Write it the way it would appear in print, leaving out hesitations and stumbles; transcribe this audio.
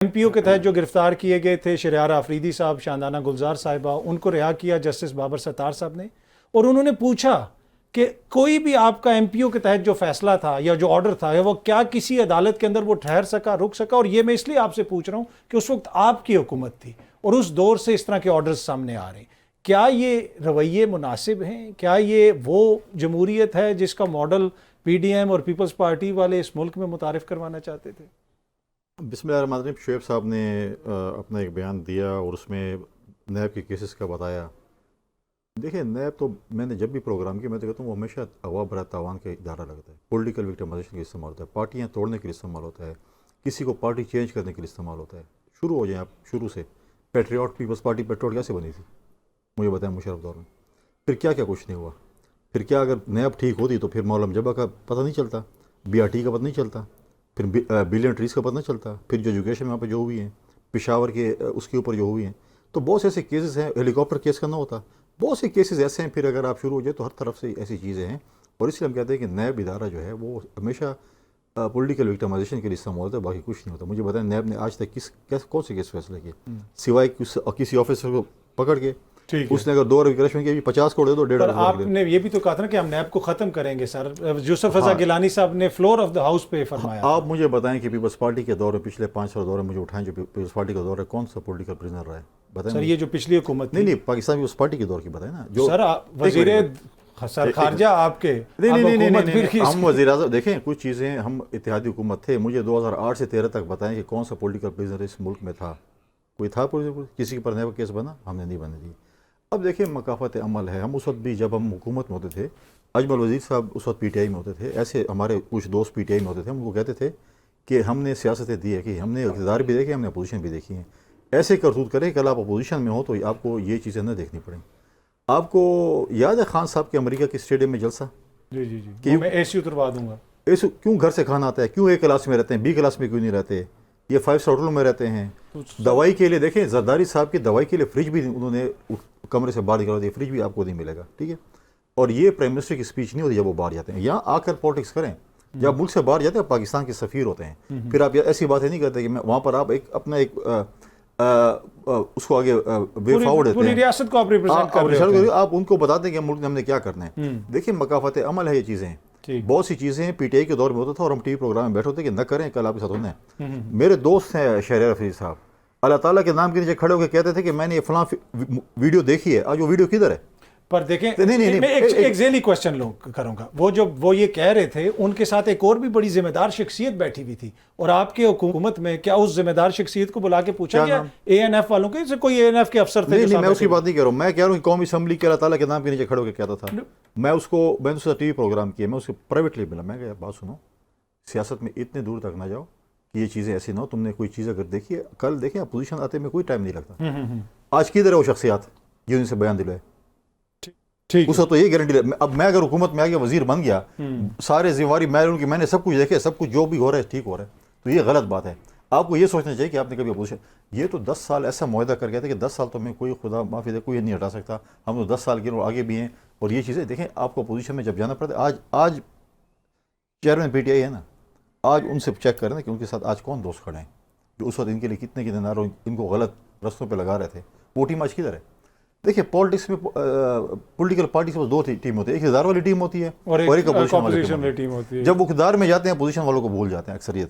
M P او کے تحت جو گرفتار کیے گئے تھے شہریار آفریدی صاحب، شاندانہ گلزار صاحبہ، ان کو رہا کیا جسٹس بابر ستار صاحب نے، اور انہوں نے پوچھا کہ کوئی بھی آپ کا ایم پی او کے تحت جو فیصلہ تھا یا جو آرڈر تھا وہ کیا کسی عدالت کے اندر وہ ٹھہر سکا، رک سکا؟ اور یہ میں اس لیے آپ سے پوچھ رہا ہوں کہ اس وقت آپ کی حکومت تھی اور اس دور سے اس طرح کے آرڈرز سامنے آ رہے ہیں۔ کیا یہ رویے مناسب ہیں؟ کیا یہ وہ جمہوریت ہے جس کا ماڈل پی ڈی ایم اور پیپلز پارٹی والے اس ملک میں متعارف کروانا چاہتے تھے؟ بسم اللہ الرحمن الرحیم۔ شعیب صاحب نے اپنا ایک بیان دیا اور اس میں نیب کے کیسز کا بتایا۔ دیکھیں، نیب تو میں نے جب بھی پروگرام کیا میں تو کہتا ہوں وہ ہمیشہ عوام برائے تاوان کا ادارہ لگتا ہے، پولیٹیکل وکٹمائزیشن کے لیے استعمال ہوتا ہے، پارٹیاں توڑنے کے لیے استعمال ہوتا ہے، کسی کو پارٹی چینج کرنے کے لیے استعمال ہوتا ہے۔ شروع ہو جائیں آپ شروع سے، پیٹریوٹ پیپلز پارٹی پیٹریوٹ کیسے بنی تھی مجھے بتائیں مشرف دور میں؟ پھر کیا کچھ نہیں ہوا؟ پھر کیا اگر نیب ٹھیک ہوتی تو پھر مولانا جبا کا پتہ نہیں چلتا، بی آر ٹی کا پتہ نہیں چلتا، پھر بلین ٹریز کا پتہ نہیں چلتا، پھر جو ایجوکیشن وہاں پہ جو ہوئی ہیں، پشاور کے اس کے اوپر جو ہوئی ہیں، تو بہت سے ایسے کیسز ہیں۔ ہیلی کاپٹر کیس کا نہ ہوتا، بہت سے کیسز ایسے ہیں۔ پھر اگر آپ شروع ہو جائے تو ہر طرف سے ایسی چیزیں ہیں، اور اس لیے ہم کہتے ہیں کہ نیب ادارہ جو ہے وہ ہمیشہ پولیٹیکل وکٹمائزیشن کے لیے استعمال ہوتا ہے، باقی کچھ نہیں ہوتا۔ مجھے بتائیں نیب نے آج تک کون سے کیس فیصلے کیے سوائے کسی آفیسر کو پکڑ کے اس نے اگر 2 ارب کرپشن کی 50 کروڑ دے دو، 1.5 پر آپ نے یہ بھی تو کہا تھا نا کہ ہم نیب کو ختم کریں گے سر، یوسف رضا گیلانی صاحب نے فلور آف دا ہاؤس پہ فرمایا۔ آپ مجھے بتائیں کہ پیپلز پارٹی کے دور میں پچھلے 5 سال دور میں مجھے اٹھائیں جو پیپلز پارٹی کا دور ہے، کون سا پولیٹیکل پریزنر رہا ہے بتائیں سر یہ جو پچھلی حکومت نہیں پاکستان پیپلز پارٹی کے دور کی بتائیں نا، جو سر وزیر سر خارجہ آپ کے نہیں ہم وزیر اعظم دیکھیں کچھ چیزیں ہم اتحادی حکومت تھے، مجھے 2008 سے 13 تک بتائیں کہ کون سا پولیٹیکل پریزنر اس ملک میں تھا؟ کوئی تھا کسی کے پر نیب کیس بنا؟ ہم نے نہیں بنے دی۔ اب دیکھیں مکافات عمل ہے، ہم اس وقت بھی جب ہم حکومت میں ہوتے تھے، اجمل وزیر صاحب اس وقت پی ٹی آئی میں ہوتے تھے، ایسے ہمارے کچھ دوست پی ٹی آئی میں ہوتے تھے، ہم کو کہتے تھے کہ ہم نے سیاستیں دی ہے کہ ہم نے اقتدار بھی دیکھے، ہم نے اپوزیشن بھی دیکھی ہیں، ایسے کرتوت کریں کہ اگر آپ اپوزیشن میں ہو تو آپ کو یہ چیزیں نہ دیکھنی پڑیں۔ آپ کو یاد ہے خان صاحب کے امریکہ کے اسٹیڈیم میں جلسہ؟ جی میں اے سی اتروا دوں گا، کیوں گھر سے کھانا آتا ہے؟ کیوں اے کلاس میں رہتے ہیں، بی کلاس میں کیوں نہیں رہتے؟ یہ 5 اسٹار ہوٹلوں میں رہتے ہیں۔ دوائی کے لیے دیکھیں زرداری صاحب کی دوائی کے لیے فریج بھی انہوں نے کمرے سے باہر نکال دیا، فریج بھی آپ کو نہیں ملے گا، ٹھیک ہے؟ اور یہ پرائم منسٹر کی اسپیچ نہیں ہوتی جب وہ باہر جاتے ہیں، یہاں آ کر پالیٹکس کریں۔ جب ملک سے باہر جاتے ہیں پاکستان کے سفیر ہوتے ہیں، پھر آپ ایسی باتیں نہیں کرتے کہ میں وہاں پر آپ اپنا اس کو آگے وے فارورڈ دیتے ہیں، پوری ریاست کو آپ ریپرزینٹ کر رہے ہیں، آپ ان کو بتاتے ہیں کہ ملک میں ہم نے کیا کرنا ہے۔ دیکھیں مکافات عمل ہے، یہ چیزیں بہت سی چیزیں پی ٹی آئی کے دور میں ہوتا تھا اور ہم ٹی وی پروگرام میں بیٹھے ہوتے کہ نہ کریں، کل آپ کے ساتھ ہونا ہے۔ میرے دوست ہیں شہریار آفریدی صاحب، اللہ تعالیٰ کے نام کے نیچے کھڑے ہو کے کہتے تھے کہ میں نے یہ فلاں ویڈیو دیکھی ہے، آج وہ ویڈیو کدھر ہے؟ پر دیکھیں میں ایک ذیلی کوشچن کروں گا، وہ یہ کہہ رہے تھے ان کے ساتھ ایک اور بھی بڑی ذمہ دار شخصیت بیٹھی ہوئی تھی، اور آپ کے حکومت میں کیا اس ذمہ دار شخصیت کو بلا کے پوچھا گیا اے این ایف والوں کے؟ کوئی اے این ایف کے افسر تھے؟ نہیں میں اس کی بات نہیں کہہ رہا ہوں، میں کہہ رہا ہوں کہ قومی اسمبلی کے اللہ تعالیٰ کے نام کے نیچے کھڑے ہو کے کہتا تھا۔ میں اس سے ٹی وی پروگرام کیا، میں اس کو پرائیویٹلی ملا، میں کہا بات سنو، سیاست میں اتنے دور تک نہ جاؤ کہ یہ چیزیں ایسی نہ ہو، تم نے کوئی چیز اگر دیکھی ہے کل دیکھیں، اپوزیشن آتے میں کوئی ٹائم نہیں لگتا۔ آج کدھر ہے وہ شخصیات جن سے بیان دلائے؟ اس وقت تو یہ گارنٹی اب میں اگر حکومت میں آ گیا وزیر بن گیا، سارے ذمہ داری میں نے سب کچھ دیکھے، سب کچھ جو بھی ہو رہا ہے ٹھیک ہو رہا ہے، تو یہ غلط بات ہے۔ آپ کو یہ سوچنا چاہیے کہ آپ نے کبھی اپوزیشن، یہ تو 10 سال ایسا معاہدہ کر گیا تھا کہ 10 سال تو میں کوئی خدا معافی دے کوئی نہیں ہٹا سکتا، ہم تو 10 سال کے آگے بھی ہیں، اور یہ چیزیں دیکھیں آپ کو اپوزیشن میں جب جانا پڑتا ہے۔ آج چیئرمین پی ٹی آئی ہے نا، آج ان سے چیک کریں نا کہ ان کے ساتھ آج کون دوست کھڑے ہیں جو اس وقت ان کے لیے کتنے نعروں ان کو غلط رستوں پہ لگا رہے تھے، وہ ٹیم آج کدھر ہے؟ دیکھیں پالیٹکس میں پولیٹیکل پارٹی سے 2 ٹیم ہوتی ہے، ایک اقتدار والی ٹیم ہوتی ہے اور ایک اپوزیشن والی ٹیم ہوتی ہے۔ جب وہ اقتدار میں جاتے ہیں اپوزیشن والوں کو بھول جاتے ہیں اکثریت۔